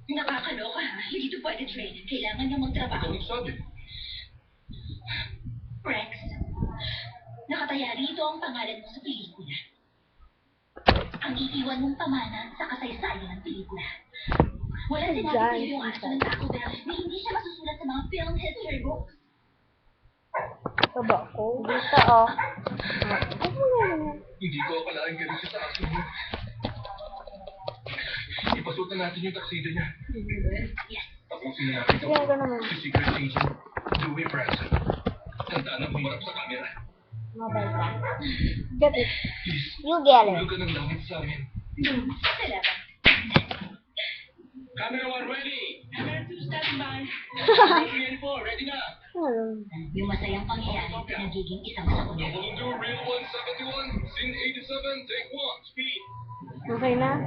Nakakaloka ha. Hindi ito pwede, Trey. Kailangan niyang magtrabaho. Ikaw nagsabi. Rex, nakataya rito ang pangalan mo sa pelikula. Ang iiwan mong pamana sa kasaysayan ng pelikula. Wala sinabi yung aso ng Taco Bell na hindi siya masusulat sa mga film history books. Taba ko. Dito, oh. Hindi ko akalain ganun siya sa aso mo. Ipasutan natin yung taksida niya. Yes. Tapusin na natin ito. Yan ko naman. Si Secret Agent Dewey Branson. Tandaan na pumarap sa camera. Mabay ka. Get it. Please, You get it. tulog ka ng langit sa amin. Salamat. Camera 1 ready! Camera 2 standing by. 3 and 4, ready na! Yung masayang pangyayari na nagiging isang sakunod. Double do, real 171, scene 87, take 1, speed! Okay na?